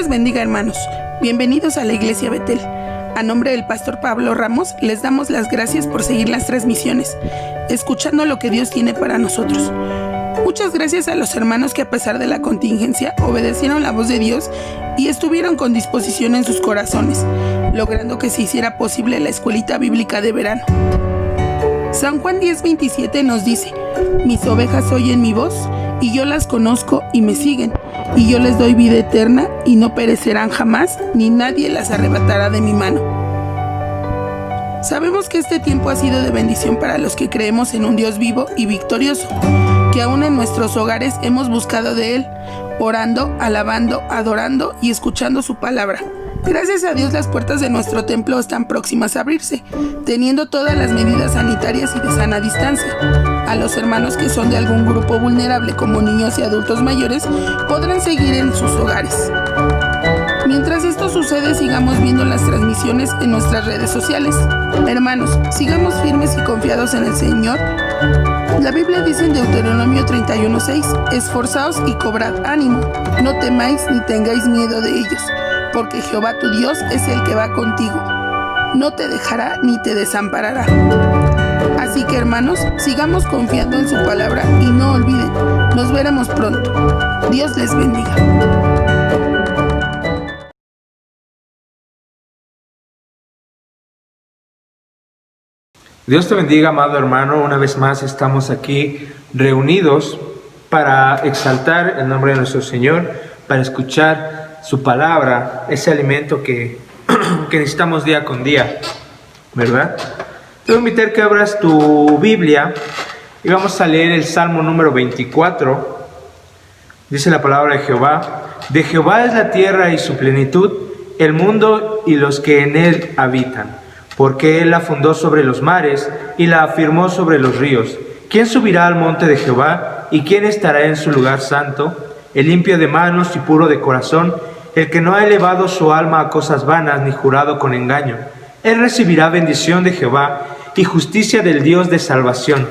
les bendiga, hermanos. Bienvenidos a la Iglesia Betel. A nombre del pastor Pablo Ramos, les damos las gracias por seguir las transmisiones, escuchando lo que Dios tiene para nosotros. Muchas gracias a los hermanos que a pesar de la contingencia obedecieron la voz de Dios y estuvieron con disposición en sus corazones, logrando que se hiciera posible la escuelita bíblica de verano. San Juan 10:27 nos dice: mis ovejas oyen mi voz, y yo las conozco y me siguen, y yo les doy vida eterna, y no perecerán jamás, ni nadie las arrebatará de mi mano. Sabemos que este tiempo ha sido de bendición para los que creemos en un Dios vivo y victorioso, que aún en nuestros hogares hemos buscado de Él, orando, alabando, adorando y escuchando su palabra. Gracias a Dios, las puertas de nuestro templo están próximas a abrirse, teniendo todas las medidas sanitarias y de sana distancia. A los hermanos que son de algún grupo vulnerable, como niños y adultos mayores, podrán seguir en sus hogares. Mientras esto sucede, sigamos viendo las transmisiones en nuestras redes sociales. Hermanos, sigamos firmes y confiados en el Señor. La Biblia dice en Deuteronomio 31:6: esforzaos y cobrad ánimo, no temáis ni tengáis miedo de ellos, porque Jehová tu Dios es el que va contigo. No te dejará ni te desamparará. Así que, hermanos, sigamos confiando en su palabra y no olviden, nos veremos pronto. Dios les bendiga. Dios te bendiga, amado hermano. Una vez más estamos aquí reunidos para exaltar el nombre de nuestro Señor, para escuchar su palabra, ese alimento que necesitamos día con día, ¿verdad? Te voy a invitar que abras tu Biblia y vamos a leer el Salmo número 24. Dice la palabra de Jehová: de Jehová es la tierra y su plenitud, el mundo y los que en él habitan. Porque él la fundó sobre los mares y la afirmó sobre los ríos. ¿Quién subirá al monte de Jehová? ¿Y quién estará en su lugar santo? El limpio de manos y puro de corazón, el que no ha elevado su alma a cosas vanas ni jurado con engaño. Él recibirá bendición de Jehová y justicia del Dios de salvación.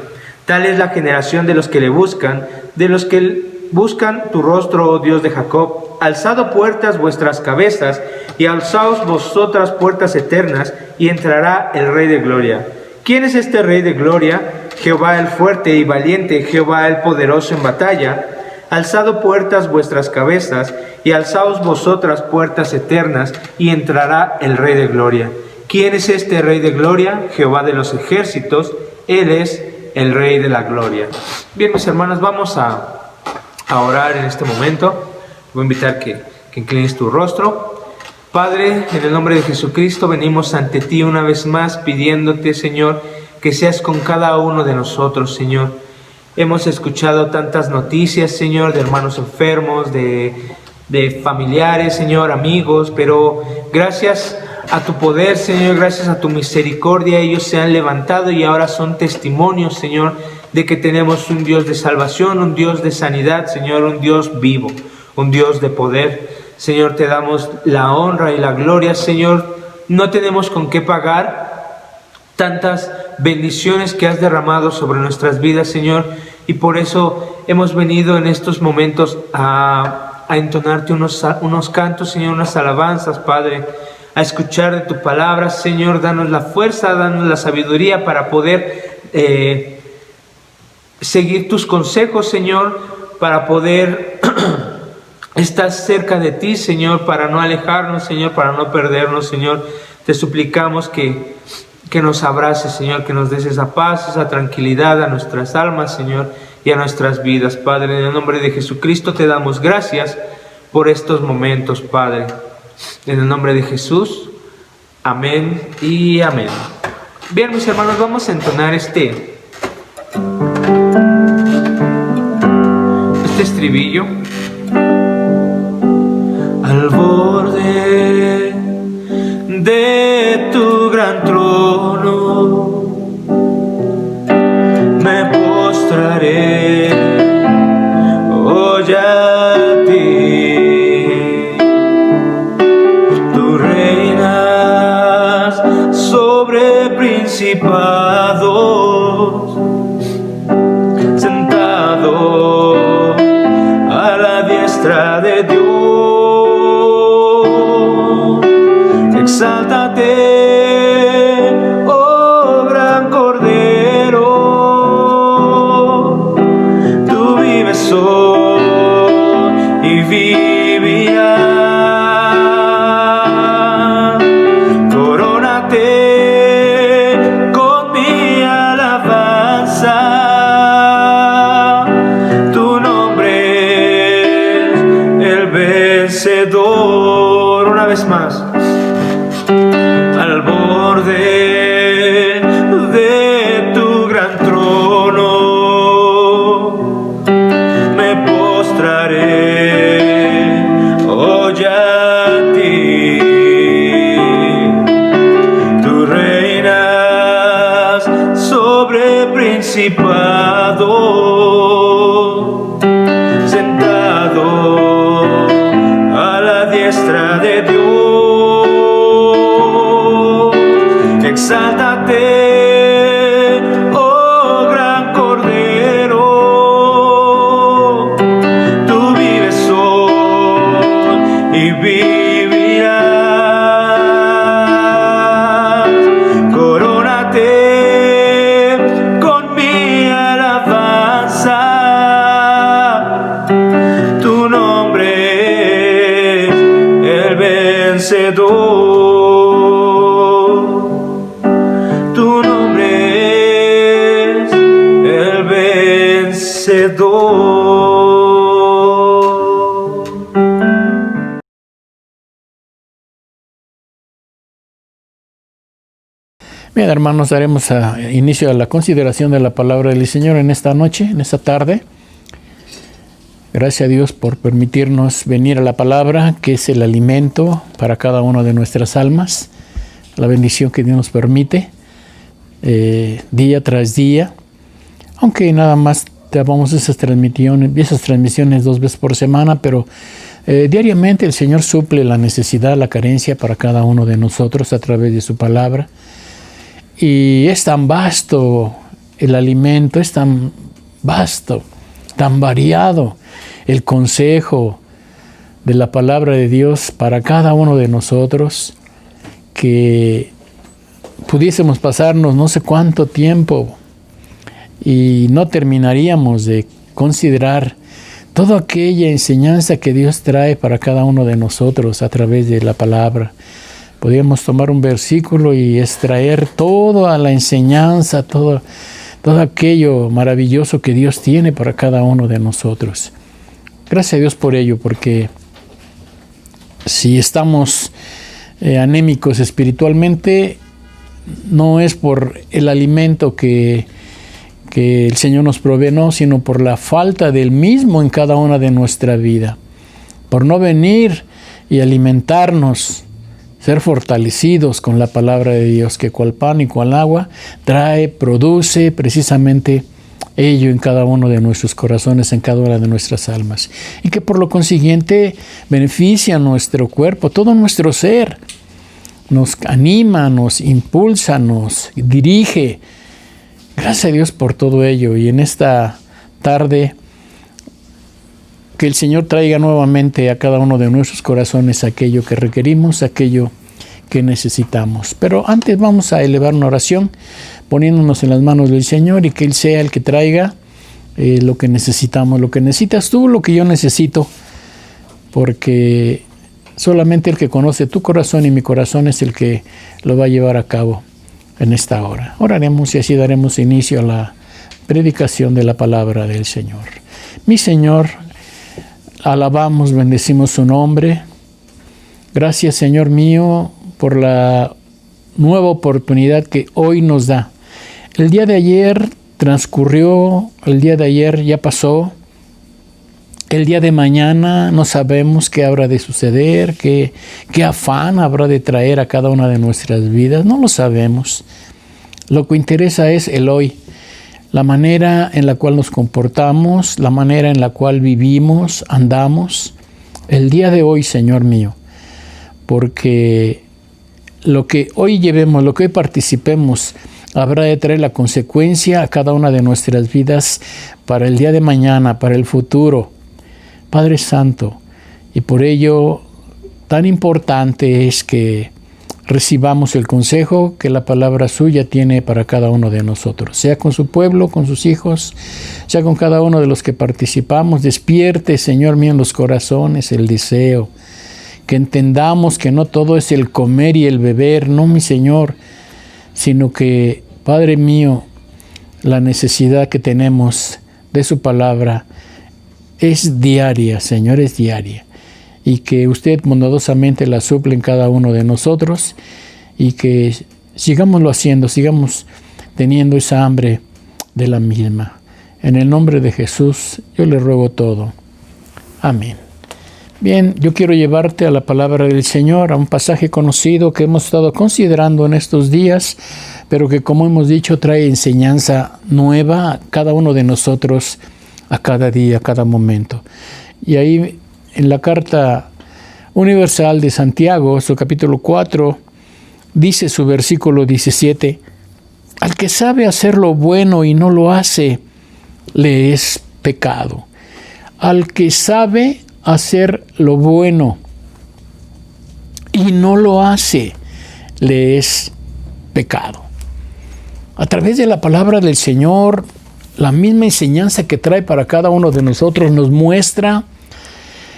Tal es la generación de los que le buscan, de los que buscan tu rostro, oh Dios de Jacob. Alzad puertas vuestras cabezas, y alzaos vosotras puertas eternas, y entrará el Rey de Gloria. ¿Quién es este Rey de Gloria? Jehová el fuerte y valiente, Jehová el poderoso en batalla. Alzad puertas vuestras cabezas, y alzaos vosotras puertas eternas, y entrará el Rey de Gloria. ¿Quién es este Rey de Gloria? Jehová de los ejércitos, Él es el Rey de la Gloria. Bien, mis hermanos, vamos a orar en este momento. Voy a invitar que inclines tu rostro. Padre, en el nombre de Jesucristo venimos ante ti una vez más pidiéndote, Señor, que seas con cada uno de nosotros, Señor. Hemos escuchado tantas noticias, Señor, de hermanos enfermos, de familiares, Señor, amigos, pero gracias a tu poder, Señor, gracias a tu misericordia, ellos se han levantado y ahora son testimonios, Señor, de que tenemos un Dios de salvación, un Dios de sanidad, Señor, un Dios vivo, un Dios de poder. Señor, te damos la honra y la gloria, Señor. No tenemos con qué pagar tantas bendiciones que has derramado sobre nuestras vidas, Señor, y por eso hemos venido en estos momentos a entonarte unos cantos, Señor, unas alabanzas, Padre, a escuchar de tu palabra, Señor. Danos la fuerza, danos la sabiduría para poder seguir tus consejos, Señor, para poder estar cerca de ti, Señor, para no alejarnos, Señor, para no perdernos, Señor. Te suplicamos que nos abraces, Señor, que nos des esa paz, esa tranquilidad a nuestras almas, Señor, y a nuestras vidas, Padre. En el nombre de Jesucristo te damos gracias por estos momentos, Padre. En el nombre de Jesús, amén y amén. Bien, mis hermanos, vamos a entonar este estribillo. Al borde de tu gran trono me postraré hoy a ti. Tú reinas sobre principados, sentado a la sol y vivirás. Corónate con mi alabanza. Tu nombre es el vencedor. Una vez más. Al borde de tu gran trono me postraré hoy a ti. Tú reinas sobre principado, sentado a la diestra de Dios. Exáltate, oh gran Cordero, tú vives hoy y vivirás. Corónate con mi alabanza. Tu nombre es el vencedor. Tu nombre es el vencedor. Bien, hermanos, daremos inicio a la consideración de la palabra del Señor en esta noche, en esta tarde. Gracias a Dios por permitirnos venir a la palabra, que es el alimento para cada una de nuestras almas, la bendición que Dios nos permite día tras día, aunque nada más damos esas transmisiones 2 veces por semana, pero diariamente el Señor suple la necesidad, la carencia para cada uno de nosotros a través de su palabra. Y es tan vasto el alimento, es tan vasto, tan variado el consejo de la palabra de Dios para cada uno de nosotros, que pudiésemos pasarnos no sé cuánto tiempo y no terminaríamos de considerar toda aquella enseñanza que Dios trae para cada uno de nosotros a través de la palabra. Podríamos tomar un versículo y extraer toda la enseñanza, todo aquello maravilloso que Dios tiene para cada uno de nosotros. Gracias a Dios por ello, porque si estamos anémicos espiritualmente, no es por el alimento que el Señor nos provee, no, sino por la falta del mismo en cada una de nuestra vida. Por no venir y alimentarnos, ser fortalecidos con la palabra de Dios, que cual pan y cual agua produce precisamente ello en cada uno de nuestros corazones, en cada una de nuestras almas. Y que por lo consiguiente beneficia nuestro cuerpo, todo nuestro ser. Nos anima, nos impulsa, nos dirige. Gracias a Dios por todo ello. Y en esta tarde, que el Señor traiga nuevamente a cada uno de nuestros corazones aquello que requerimos, aquello que necesitamos. Pero antes vamos a elevar una oración, poniéndonos en las manos del Señor, y que Él sea el que traiga lo que necesitamos, lo que necesitas tú, lo que yo necesito, porque solamente el que conoce tu corazón y mi corazón es el que lo va a llevar a cabo en esta hora. Oraremos y así daremos inicio a la predicación de la palabra del Señor. Mi Señor, alabamos, bendecimos su nombre. Gracias, Señor mío, por la nueva oportunidad que hoy nos da. El día de ayer transcurrió, el día de ayer ya pasó. El día de mañana no sabemos qué habrá de suceder, qué afán habrá de traer a cada una de nuestras vidas. No lo sabemos. Lo que interesa es el hoy, la manera en la cual nos comportamos, la manera en la cual vivimos, andamos. El día de hoy, Señor mío, porque lo que hoy llevemos, lo que hoy participemos, habrá de traer la consecuencia a cada una de nuestras vidas para el día de mañana, para el futuro. Padre Santo, y por ello tan importante es que recibamos el consejo que la palabra suya tiene para cada uno de nosotros, sea con su pueblo, con sus hijos, sea con cada uno de los que participamos. Despierte, Señor mío, en los corazones el deseo, que entendamos que no todo es el comer y el beber, no, mi Señor, sino que, Padre mío, la necesidad que tenemos de su palabra es diaria, Señor, es diaria. Y que usted bondadosamente la suple en cada uno de nosotros y que sigámoslo haciendo, sigamos teniendo esa hambre de la misma. En el nombre de Jesús yo le ruego todo. Amén. Bien, yo quiero llevarte a la palabra del Señor, a un pasaje conocido que hemos estado considerando en estos días, pero que, como hemos dicho, trae enseñanza nueva a cada uno de nosotros, a cada día, a cada momento. Y ahí, en la Carta Universal de Santiago, su capítulo 4, dice su versículo 17, al que sabe hacer lo bueno y no lo hace, le es pecado. Al que sabe hacer lo bueno y no lo hace, le es pecado. A través de la palabra del Señor, la misma enseñanza que trae para cada uno de nosotros nos muestra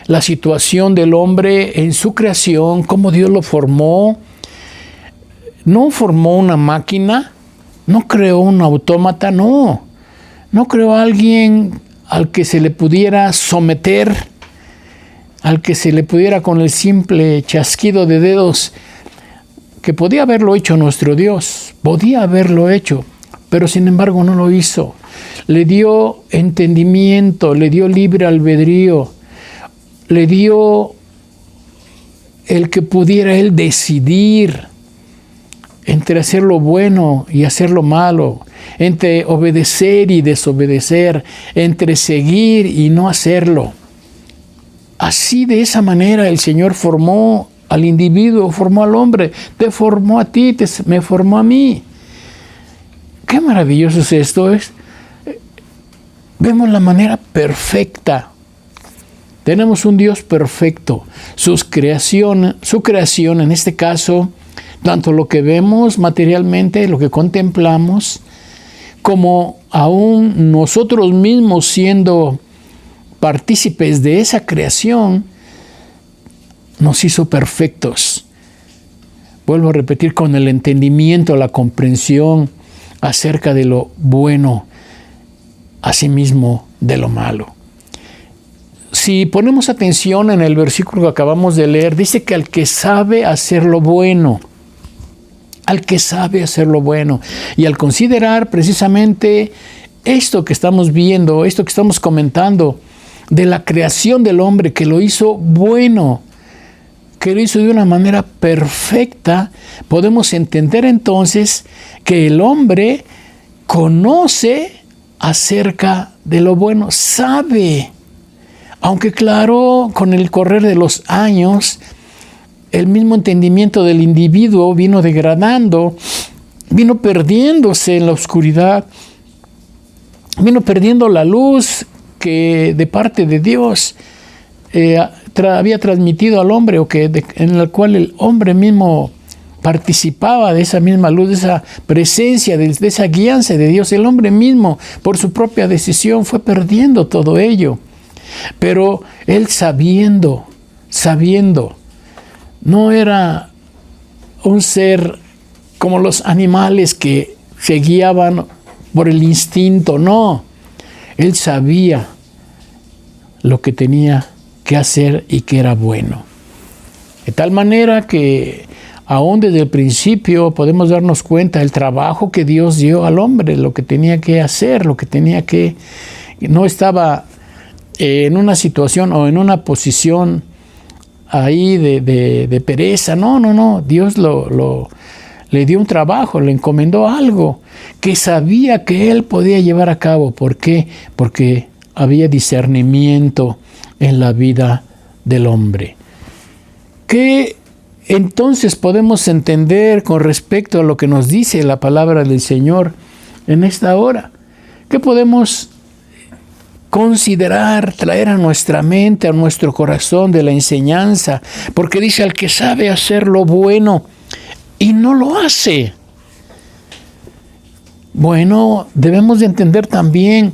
la situación del hombre en su creación, cómo Dios lo formó. No formó una máquina, no creó un autómata, no creó a alguien al que se le pudiera someter, al que se le pudiera con el simple chasquido de dedos, que podía haberlo hecho nuestro Dios, podía haberlo hecho, pero sin embargo no lo hizo. Le dio entendimiento, le dio libre albedrío, le dio el que pudiera él decidir entre hacer lo bueno y hacer lo malo, entre obedecer y desobedecer, entre seguir y no hacerlo. Así, de esa manera, el Señor formó al individuo, formó al hombre, te formó a ti, me formó a mí. Qué maravilloso es esto, vemos la manera perfecta. Tenemos un Dios perfecto. Su creación en este caso, tanto lo que vemos materialmente, lo que contemplamos, como aún nosotros mismos siendo partícipes de esa creación, nos hizo perfectos. Vuelvo a repetir, con el entendimiento, la comprensión acerca de lo bueno, asimismo de lo malo. Si ponemos atención en el versículo que acabamos de leer, dice que al que sabe hacer lo bueno, al que sabe hacer lo bueno. Y al considerar precisamente esto que estamos viendo, esto que estamos comentando, de la creación del hombre, que lo hizo bueno, que lo hizo de una manera perfecta, podemos entender entonces que el hombre conoce acerca de lo bueno, sabe. Aunque claro, con el correr de los años, el mismo entendimiento del individuo vino degradando, vino perdiéndose en la oscuridad, vino perdiendo la luz que de parte de Dios había transmitido al hombre, en la cual el hombre mismo participaba de esa misma luz, de esa presencia, de esa guianza de Dios. El hombre mismo, por su propia decisión, fue perdiendo todo ello. Pero él sabiendo, no era un ser como los animales que se guiaban por el instinto, no. Él sabía lo que tenía que hacer y que era bueno. De tal manera que aún desde el principio podemos darnos cuenta del trabajo que Dios dio al hombre, lo que tenía que hacer, no estaba en una situación o en una posición ahí de pereza. No. Dios le dio un trabajo, le encomendó algo que sabía que él podía llevar a cabo. ¿Por qué? Porque había discernimiento en la vida del hombre. ¿Qué entonces podemos entender con respecto a lo que nos dice la palabra del Señor en esta hora? ¿Qué podemos considerar, traer a nuestra mente, a nuestro corazón de la enseñanza? Porque dice, al que sabe hacer lo bueno y no lo hace. Bueno, debemos de entender también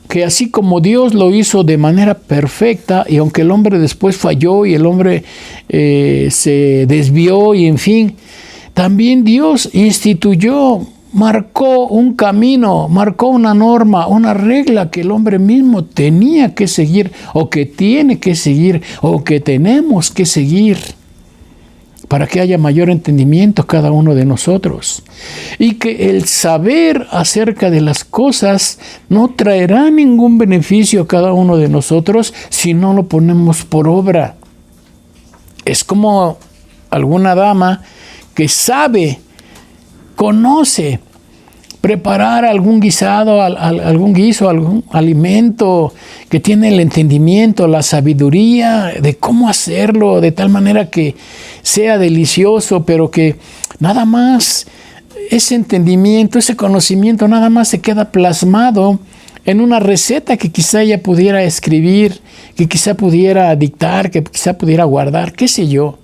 que así como Dios lo hizo de manera perfecta, y aunque el hombre después falló y el hombre se desvió y en fin, también Dios instituyó, marcó un camino, marcó una norma, una regla que el hombre mismo tenía que seguir, o que tiene que seguir, o que tenemos que seguir, para que haya mayor entendimiento cada uno de nosotros. Y que el saber acerca de las cosas no traerá ningún beneficio a cada uno de nosotros si no lo ponemos por obra. Es como alguna dama que sabe, conoce preparar algún guisado, algún guiso, algún alimento, que tiene el entendimiento, la sabiduría de cómo hacerlo de tal manera que sea delicioso, pero que nada más ese entendimiento, ese conocimiento nada más se queda plasmado en una receta que quizá ella pudiera escribir, que quizá pudiera dictar, que quizá pudiera guardar, qué sé yo.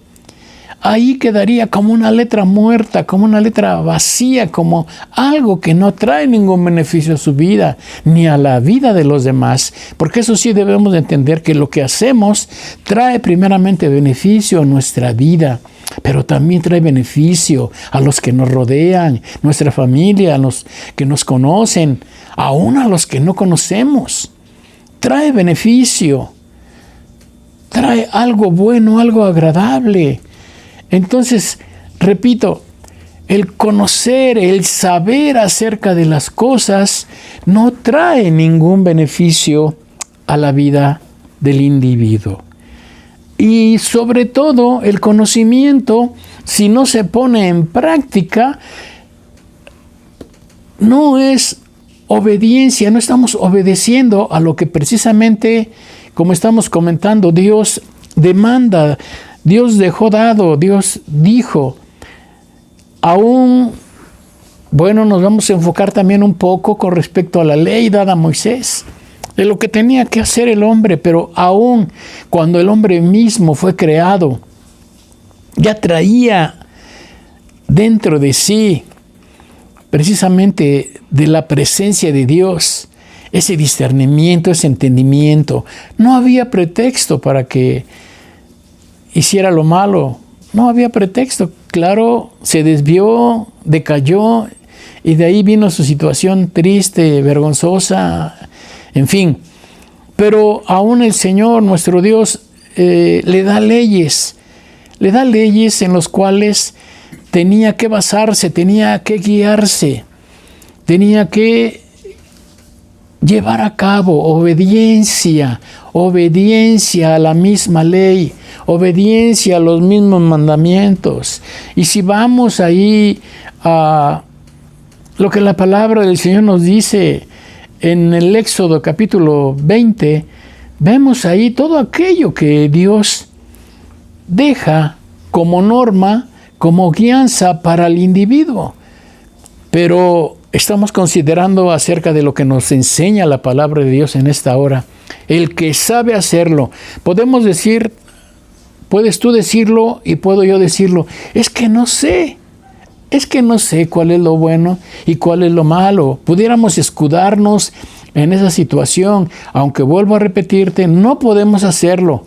Ahí quedaría como una letra muerta, como una letra vacía, como algo que no trae ningún beneficio a su vida, ni a la vida de los demás. Porque eso sí debemos de entender, que lo que hacemos trae primeramente beneficio a nuestra vida, pero también trae beneficio a los que nos rodean, nuestra familia, a los que nos conocen, aún a los que no conocemos. Trae beneficio, trae algo bueno, algo agradable. Entonces, repito, el conocer, el saber acerca de las cosas no trae ningún beneficio a la vida del individuo. Y sobre todo, el conocimiento, si no se pone en práctica, no es obediencia, no estamos obedeciendo a lo que precisamente, como estamos comentando, Dios demanda. Dios dejó dado, Dios dijo. Aún, bueno, nos vamos a enfocar también un poco con respecto a la ley dada a Moisés, de lo que tenía que hacer el hombre, pero aún cuando el hombre mismo fue creado, ya traía dentro de sí, precisamente de la presencia de Dios, ese discernimiento, ese entendimiento. No había pretexto para que hiciera lo malo, no había pretexto. Claro, se desvió, decayó, y de ahí vino su situación triste, vergonzosa, en fin. Pero aún el Señor, nuestro Dios, le da leyes en las cuales tenía que basarse, tenía que guiarse, tenía que llevar a cabo obediencia a la misma ley, obediencia a los mismos mandamientos. Y si vamos ahí a lo que la palabra del Señor nos dice en el Éxodo capítulo 20, vemos ahí todo aquello que Dios deja como norma, como guianza para el individuo. Pero estamos considerando acerca de lo que nos enseña la palabra de Dios en esta hora. El que sabe hacerlo. Podemos decir, puedes tú decirlo y puedo yo decirlo, es que no sé cuál es lo bueno y cuál es lo malo. Pudiéramos escudarnos en esa situación, aunque vuelvo a repetirte, no podemos hacerlo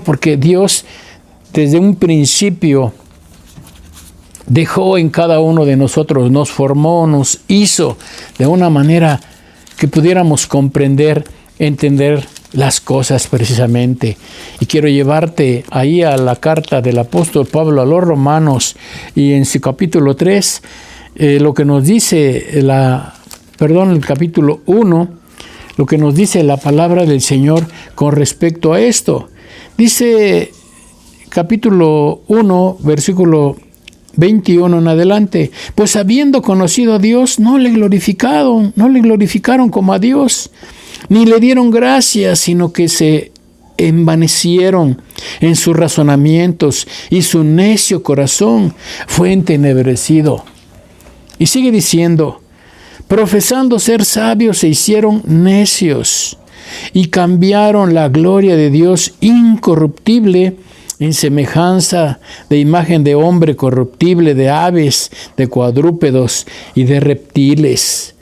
porque Dios desde un principio dejó en cada uno de nosotros, nos formó, nos hizo de una manera que pudiéramos comprender, entender las cosas precisamente. Y quiero llevarte ahí a la carta del apóstol Pablo a los Romanos, y en su capítulo 3, lo que nos dice el capítulo 1, lo que nos dice la palabra del Señor con respecto a esto. Dice capítulo 1, versículo 21 en adelante: pues habiendo conocido a Dios, no le glorificaron como a Dios, ni le dieron gracias, sino que se envanecieron en sus razonamientos, y su necio corazón fue entenebrecido. Y sigue diciendo: profesando ser sabios, se hicieron necios, y cambiaron la gloria de Dios incorruptible en semejanza de imagen de hombre corruptible, de aves, de cuadrúpedos y de reptiles.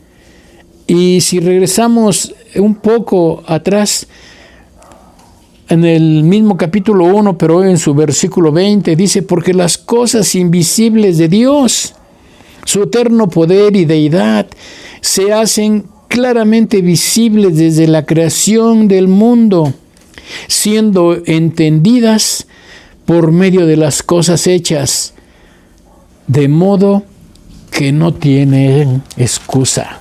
Y si regresamos un poco atrás, en el mismo capítulo 1, pero hoy en su versículo 20, dice, porque las cosas invisibles de Dios, su eterno poder y deidad, se hacen claramente visibles desde la creación del mundo, siendo entendidas por medio de las cosas hechas, de modo que no tienen excusa.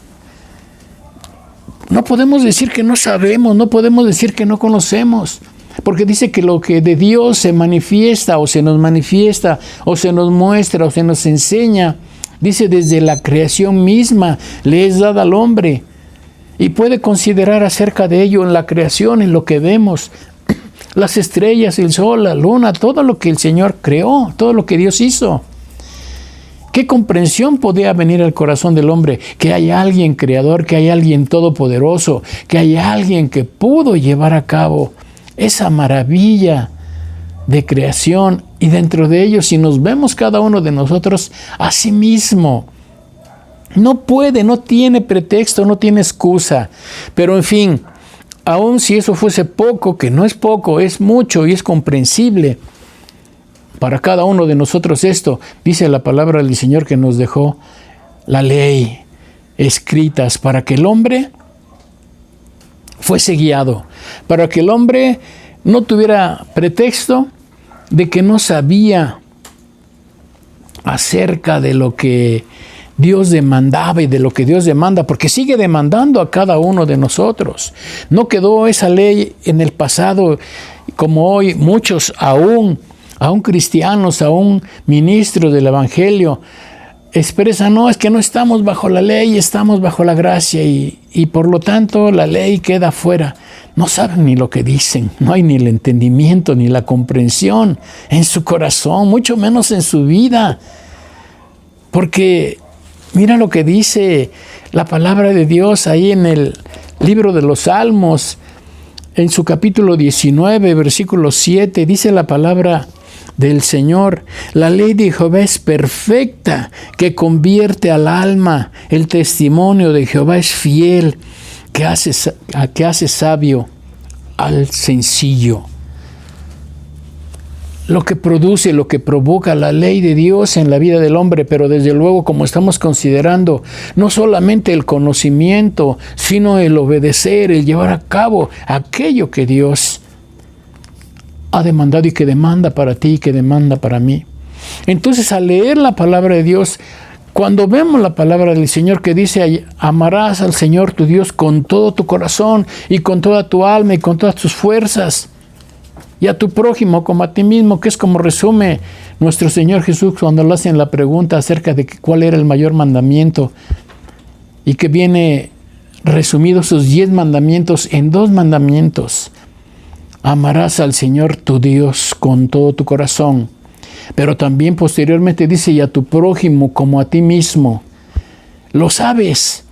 No podemos decir que no sabemos, no podemos decir que no conocemos, porque dice que lo que de Dios se manifiesta o se nos muestra o se nos enseña, dice desde la creación misma le es dada al hombre y puede considerar acerca de ello en la creación, en lo que vemos, las estrellas, el sol, la luna, todo lo que el Señor creó, todo lo que Dios hizo. ¿Qué comprensión podía venir al corazón del hombre? Que hay alguien creador, que hay alguien todopoderoso, que hay alguien que pudo llevar a cabo esa maravilla de creación. Y dentro de ello, si nos vemos cada uno de nosotros a sí mismo, no puede, no tiene pretexto, no tiene excusa. Pero en fin, aun si eso fuese poco, que no es poco, es mucho y es comprensible, para cada uno de nosotros esto, dice la palabra del Señor que nos dejó la ley escritas para que el hombre fuese guiado, para que el hombre no tuviera pretexto de que no sabía acerca de lo que Dios demandaba y de lo que Dios demanda, porque sigue demandando a cada uno de nosotros. No quedó esa ley en el pasado, como hoy muchos aún cristianos, aún ministros del Evangelio, expresan, no, es que no estamos bajo la ley, estamos bajo la gracia y por lo tanto la ley queda fuera. No saben ni lo que dicen, no hay ni el entendimiento ni la comprensión en su corazón, mucho menos en su vida. Porque mira lo que dice la palabra de Dios ahí en el libro de los Salmos, en su capítulo 19, versículo 7, dice la palabra del Señor: la ley de Jehová es perfecta, que convierte al alma. El testimonio de Jehová es fiel, que hace sabio al sencillo. Lo que produce, lo que provoca la ley de Dios en la vida del hombre, pero desde luego, como estamos considerando, no solamente el conocimiento, sino el obedecer, el llevar a cabo aquello que Dios ha demandado y que demanda para ti y que demanda para mí. Entonces, al leer la palabra de Dios, cuando vemos la palabra del Señor que dice, amarás al Señor tu Dios con todo tu corazón y con toda tu alma y con todas tus fuerzas, y a tu prójimo como a ti mismo, que es como resume nuestro Señor Jesús cuando le hacen la pregunta acerca de cuál era el mayor mandamiento, y que viene resumido sus 10 mandamientos en 2 mandamientos. Amarás al Señor tu Dios con todo tu corazón. Pero también posteriormente dice, y a tu prójimo como a ti mismo. Lo sabes.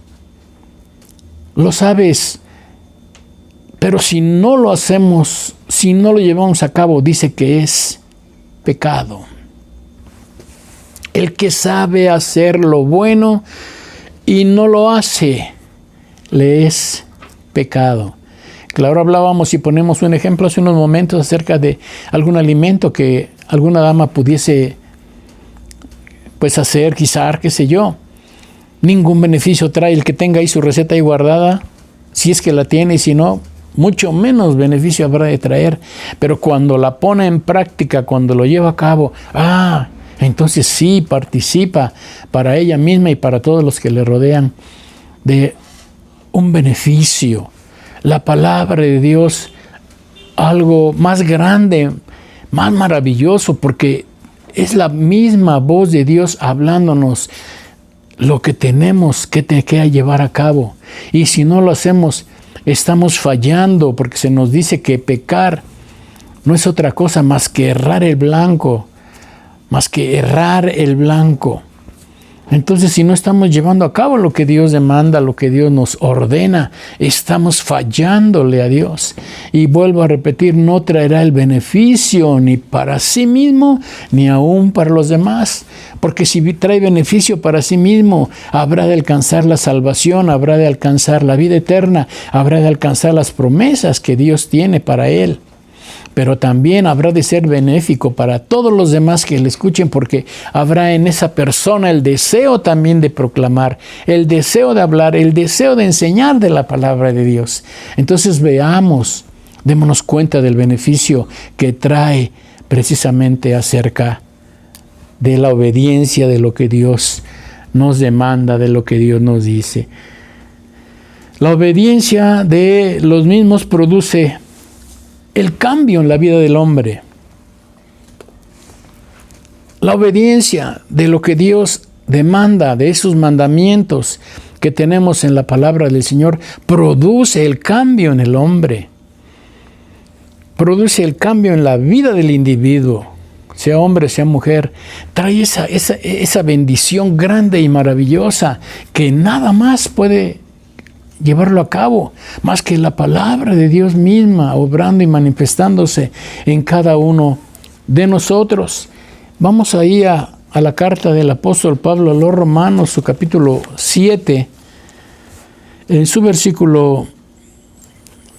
Pero si no lo hacemos, si no lo llevamos a cabo, dice que es pecado. El que sabe hacer lo bueno y no lo hace, le es pecado. Claro, hablábamos y ponemos un ejemplo hace unos momentos acerca de algún alimento que alguna dama pudiese hacer, guisar, qué sé yo. Ningún beneficio trae el que tenga ahí su receta ahí guardada, si es que la tiene, y si no, mucho menos beneficio habrá de traer. Pero cuando la pone en práctica, cuando lo lleva a cabo, entonces sí participa para ella misma y para todos los que le rodean de un beneficio. La palabra de Dios, algo más grande, más maravilloso, porque es la misma voz de Dios hablándonos lo que tenemos que llevar a cabo. Y si no lo hacemos, estamos fallando, porque se nos dice que pecar no es otra cosa más que errar el blanco, Entonces, si no estamos llevando a cabo lo que Dios demanda, lo que Dios nos ordena, estamos fallándole a Dios. Y vuelvo a repetir, no traerá el beneficio ni para sí mismo, ni aún para los demás. Porque si trae beneficio para sí mismo, habrá de alcanzar la salvación, habrá de alcanzar la vida eterna, habrá de alcanzar las promesas que Dios tiene para él. Pero también habrá de ser benéfico para todos los demás que le escuchen, porque habrá en esa persona el deseo también de proclamar, el deseo de hablar, el deseo de enseñar de la palabra de Dios. Entonces veamos, démonos cuenta del beneficio que trae precisamente acerca de la obediencia, de lo que Dios nos demanda, de lo que Dios nos dice. La obediencia de los mismos produce el cambio en la vida del hombre. La obediencia de lo que Dios demanda, de esos mandamientos que tenemos en la palabra del Señor, produce el cambio en el hombre. Produce el cambio en la vida del individuo, sea hombre, sea mujer. Trae esa bendición grande y maravillosa que nada más puede llevarlo a cabo, más que la palabra de Dios misma, obrando y manifestándose en cada uno de nosotros. Vamos ahí a la carta del apóstol Pablo a los Romanos, su capítulo 7, en su versículo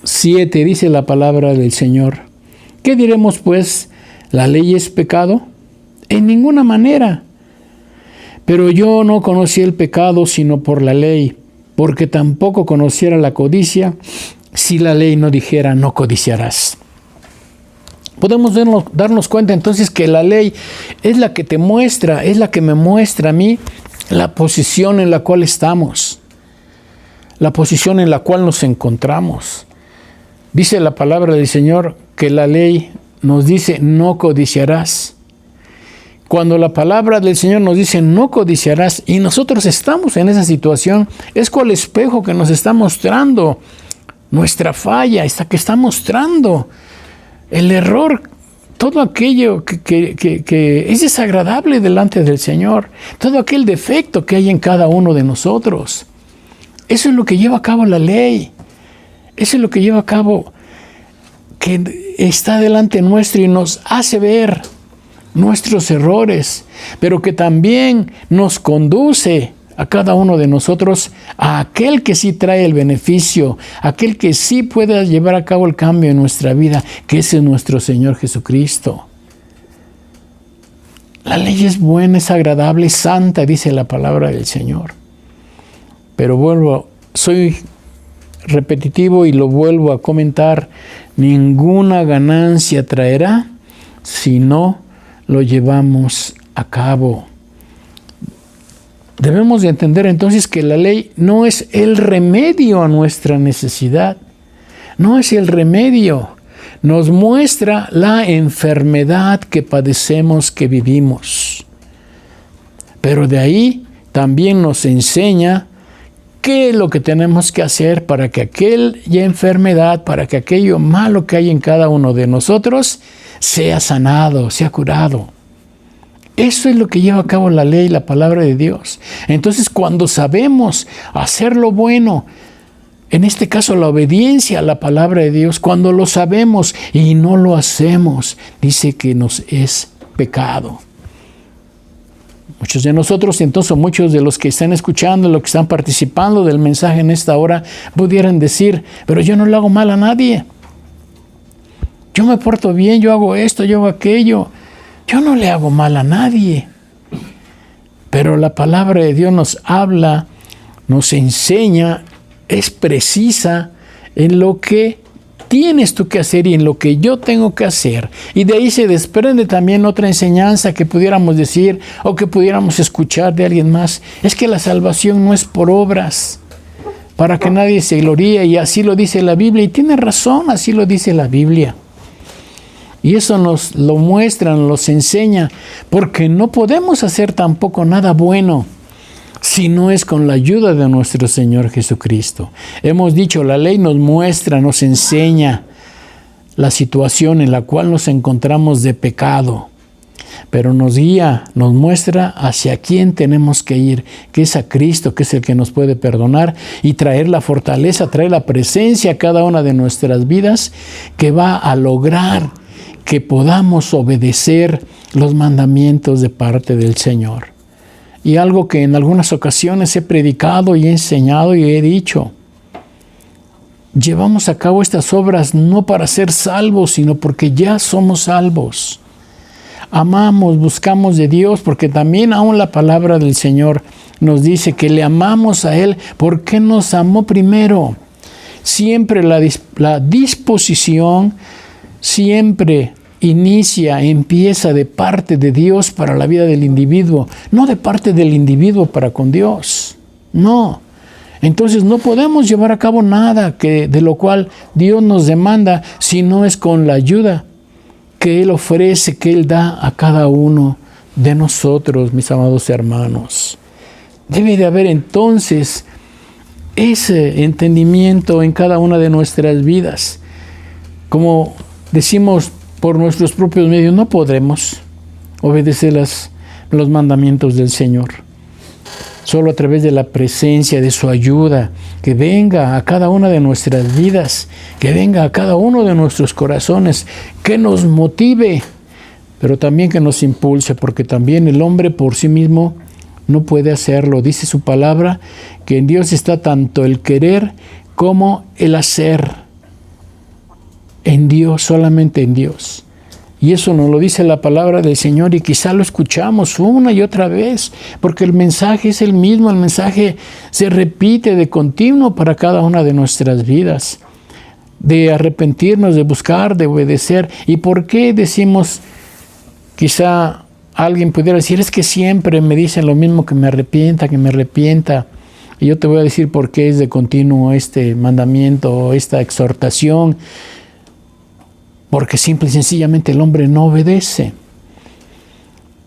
7 dice la palabra del Señor: ¿qué diremos pues? ¿La ley es pecado? En ninguna manera. Pero yo no conocí el pecado sino por la ley, porque tampoco conociera la codicia si la ley no dijera no codiciarás. Podemos darnos cuenta entonces que la ley es la que te muestra, es la que me muestra a mí la posición en la cual estamos, la posición en la cual nos encontramos. Dice la palabra del Señor que la ley nos dice no codiciarás. Cuando la palabra del Señor nos dice no codiciarás y nosotros estamos en esa situación, es cual espejo que nos está mostrando nuestra falla, que está mostrando el error, todo aquello que es desagradable delante del Señor, todo aquel defecto que hay en cada uno de nosotros. Eso es lo que lleva a cabo la ley, eso es lo que lleva a cabo, que está delante nuestro y nos hace ver nuestros errores, pero que también nos conduce a cada uno de nosotros a aquel que sí trae el beneficio, aquel que sí puede llevar a cabo el cambio en nuestra vida, que ese es nuestro Señor Jesucristo. La ley es buena, es agradable, es santa, dice la palabra del Señor. Pero soy repetitivo y lo vuelvo a comentar: ninguna ganancia traerá si no lo llevamos a cabo. Debemos de entender entonces que la ley no es el remedio a nuestra necesidad, no es el remedio, nos muestra la enfermedad que padecemos, que vivimos. Pero de ahí también nos enseña qué es lo que tenemos que hacer para que aquella enfermedad, para que aquello malo que hay en cada uno de nosotros sea sanado, sea curado. Eso es lo que lleva a cabo la ley, la palabra de Dios. Entonces, cuando sabemos hacer lo bueno, en este caso la obediencia a la palabra de Dios, cuando lo sabemos y no lo hacemos, dice que nos es pecado. Muchos de nosotros, entonces muchos de los que están escuchando, los que están participando del mensaje en esta hora, pudieran decir: pero yo no le hago mal a nadie. Yo me porto bien, yo hago esto, yo hago aquello. Yo no le hago mal a nadie. Pero la palabra de Dios nos habla, nos enseña, es precisa en lo que tienes tú que hacer y en lo que yo tengo que hacer. Y de ahí se desprende también otra enseñanza que pudiéramos decir o que pudiéramos escuchar de alguien más. Es que la salvación no es por obras, para que nadie se gloríe, y así lo dice la Biblia. Y tiene razón, así lo dice la Biblia. Y eso nos lo muestra, nos enseña, porque no podemos hacer tampoco nada bueno si no es con la ayuda de nuestro Señor Jesucristo. Hemos dicho, la ley nos muestra, nos enseña la situación en la cual nos encontramos de pecado. pero nos guía, nos muestra hacia quién tenemos que ir, que es a Cristo, que es el que nos puede perdonar y traer la fortaleza, traer la presencia a cada una de nuestras vidas, que va a lograr que podamos obedecer los mandamientos de parte del Señor. Y algo que en algunas ocasiones he predicado y he enseñado y he dicho: llevamos a cabo estas obras no para ser salvos, sino porque ya somos salvos. Amamos, buscamos de Dios, porque también aún la palabra del Señor nos dice que le amamos a Él porque nos amó primero. Siempre la disposición siempre empieza de parte de Dios para la vida del individuo, no de parte del individuo para con Dios. No. Entonces no podemos llevar a cabo nada de lo cual Dios nos demanda si no es con la ayuda que Él ofrece, que Él da a cada uno de nosotros, mis amados hermanos. Debe de haber entonces ese entendimiento en cada una de nuestras vidas. Como decimos, por nuestros propios medios no podremos obedecer los mandamientos del Señor. Solo a través de la presencia, de su ayuda, que venga a cada una de nuestras vidas, que venga a cada uno de nuestros corazones, que nos motive, pero también que nos impulse, porque también el hombre por sí mismo no puede hacerlo. Dice su palabra que en Dios está tanto el querer como el hacer. En Dios, solamente en Dios. Y eso nos lo dice la palabra del Señor, y quizá lo escuchamos una y otra vez, porque el mensaje es el mismo, el mensaje se repite de continuo para cada una de nuestras vidas, de arrepentirnos, de buscar, de obedecer. ¿Y por qué decimos? Quizá alguien pudiera decir: es que siempre me dicen lo mismo, que me arrepienta. Y yo te voy a decir por qué es de continuo este mandamiento, esta exhortación. Porque simple y sencillamente el hombre no obedece.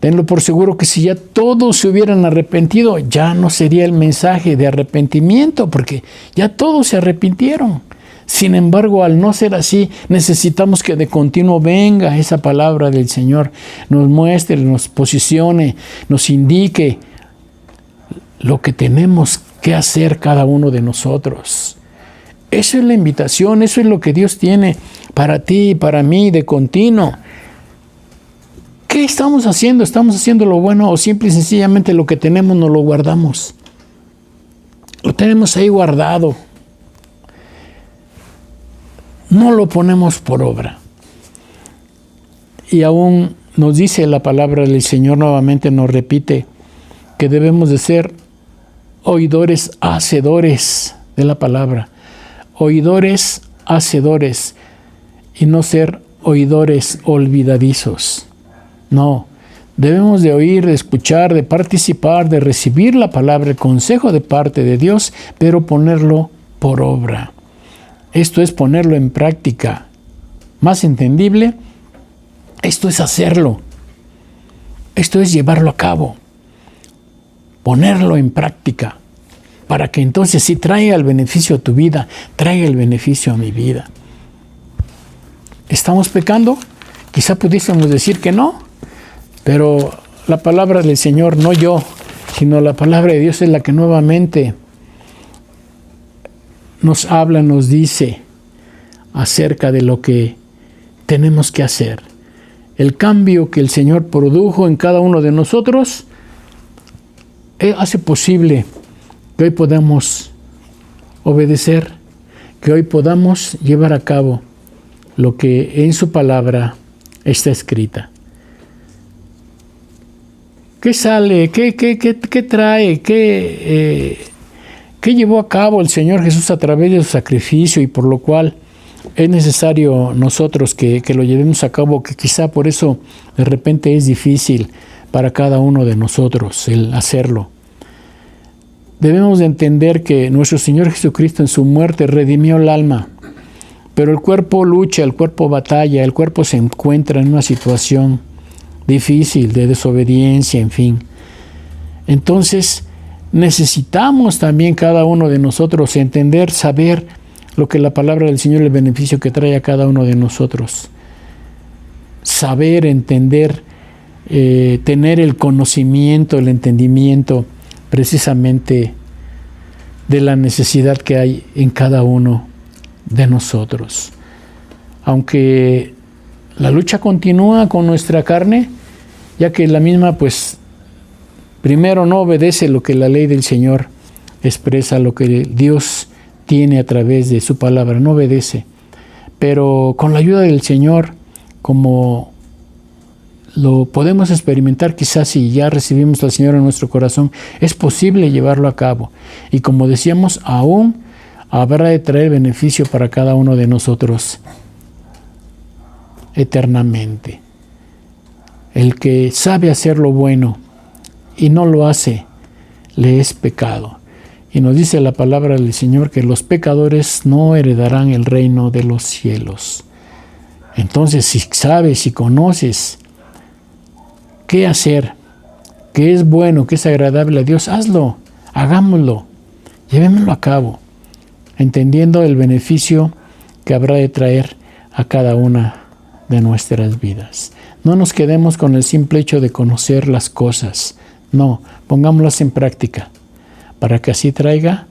Tenlo por seguro que si ya todos se hubieran arrepentido, ya no sería el mensaje de arrepentimiento, porque ya todos se arrepintieron. Sin embargo, al no ser así, necesitamos que de continuo venga esa palabra del Señor, nos muestre, nos posicione, nos indique lo que tenemos que hacer cada uno de nosotros. Esa es la invitación, eso es lo que Dios tiene para ti y para mí de continuo. ¿Qué estamos haciendo? ¿Estamos haciendo lo bueno o simple y sencillamente lo que tenemos nos lo guardamos? Lo tenemos ahí guardado. No lo ponemos por obra. Y aún nos dice la palabra del Señor, nuevamente nos repite, que debemos de ser oidores, hacedores de la palabra. Oidores, hacedores, y no ser oidores olvidadizos. No, debemos de oír, de escuchar, de participar, de recibir la palabra, el consejo de parte de Dios, pero ponerlo por obra. Esto es ponerlo en práctica. Más entendible, esto es hacerlo. Esto es llevarlo a cabo. Ponerlo en práctica. Para que entonces sí traiga el beneficio a tu vida, traiga el beneficio a mi vida. ¿Estamos pecando? Quizá pudiésemos decir que no, pero la palabra del Señor, no yo, sino la palabra de Dios es la que nuevamente nos habla, nos dice acerca de lo que tenemos que hacer. El cambio que el Señor produjo en cada uno de nosotros hace posible que hoy podamos obedecer, que hoy podamos llevar a cabo lo que en su palabra está escrita. ¿Qué sale? ¿Qué trae? ¿Qué llevó a cabo el Señor Jesús a través de su sacrificio y por lo cual es necesario nosotros que lo llevemos a cabo, que quizá por eso de repente es difícil para cada uno de nosotros el hacerlo? Debemos de entender que nuestro Señor Jesucristo en su muerte redimió el alma, pero el cuerpo lucha, el cuerpo batalla, el cuerpo se encuentra en una situación difícil de desobediencia, en fin. Entonces, necesitamos también cada uno de nosotros entender, saber lo que la palabra del Señor, el beneficio que trae a cada uno de nosotros. Saber, entender tener el conocimiento, el entendimiento precisamente de la necesidad que hay en cada uno de nosotros. Aunque la lucha continúa con nuestra carne, ya que la misma, pues, primero no obedece lo que la ley del Señor expresa, lo que Dios tiene a través de su palabra, no obedece. Pero con la ayuda del Señor, como lo podemos experimentar quizás si ya recibimos al Señor en nuestro corazón, es posible llevarlo a cabo. Y como decíamos, aún habrá de traer beneficio para cada uno de nosotros eternamente. El que sabe hacer lo bueno y no lo hace, le es pecado. Y nos dice la palabra del Señor que los pecadores no heredarán el reino de los cielos. Entonces, si sabes, si conoces qué hacer, qué es bueno, qué es agradable a Dios, hazlo, hagámoslo, llevémoslo a cabo, entendiendo el beneficio que habrá de traer a cada una de nuestras vidas. No nos quedemos con el simple hecho de conocer las cosas, no, pongámoslas en práctica, para que así traiga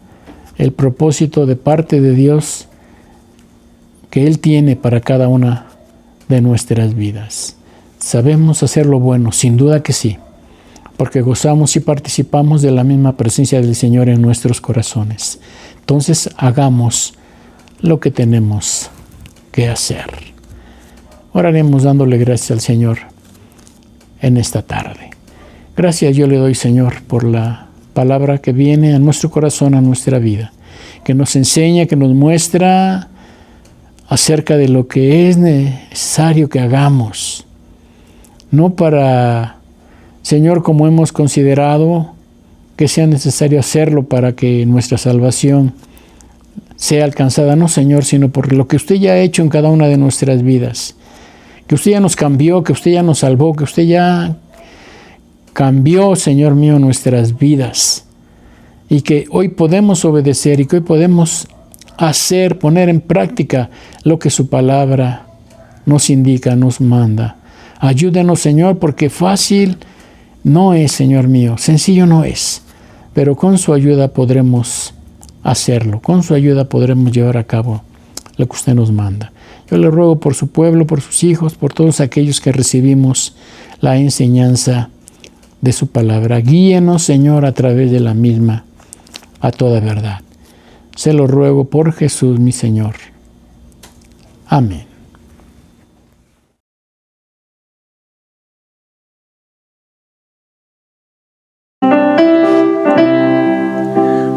el propósito de parte de Dios que Él tiene para cada una de nuestras vidas. ¿Sabemos hacer lo bueno? Sin duda que sí, porque gozamos y participamos de la misma presencia del Señor en nuestros corazones. Entonces hagamos lo que tenemos que hacer. Oraremos dándole gracias al Señor en esta tarde. Gracias yo le doy, Señor, por la palabra que viene a nuestro corazón, a nuestra vida, que nos enseña, que nos muestra acerca de lo que es necesario que hagamos. No para, Señor, como hemos considerado que sea necesario hacerlo para que nuestra salvación sea alcanzada, no, Señor, sino por lo que usted ya ha hecho en cada una de nuestras vidas. Que usted ya nos cambió, que usted ya nos salvó, que usted ya cambió, Señor mío, nuestras vidas. Y que hoy podemos obedecer y que hoy podemos hacer, poner en práctica lo que su palabra nos indica, nos manda. Ayúdenos, Señor, porque fácil no es, Señor mío, sencillo no es, pero con su ayuda podremos hacerlo, con su ayuda podremos llevar a cabo lo que usted nos manda. Yo le ruego por su pueblo, por sus hijos, por todos aquellos que recibimos la enseñanza de su palabra. Guíenos, Señor, a través de la misma, a toda verdad. Se lo ruego por Jesús, mi Señor. Amén.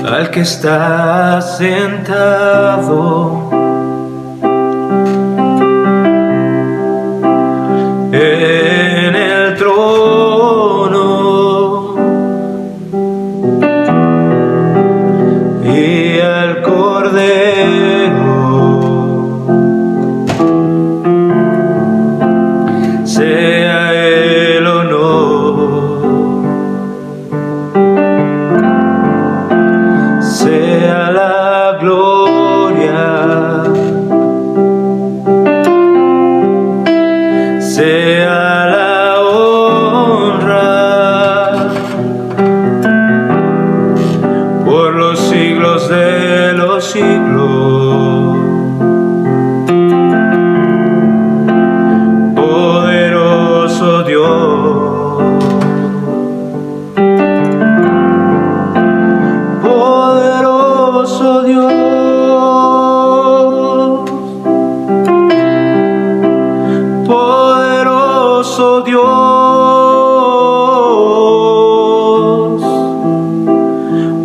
Al que está sentado en el trono y al Cordero sea el honor, sea la gloria, sea la honra, por los siglos de los siglos. Poderoso Dios, poderoso Dios, poderoso Dios,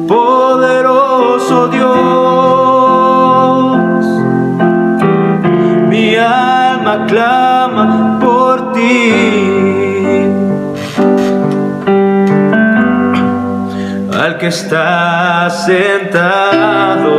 poderoso Dios. Mi alma clama por ti. Al que está sentado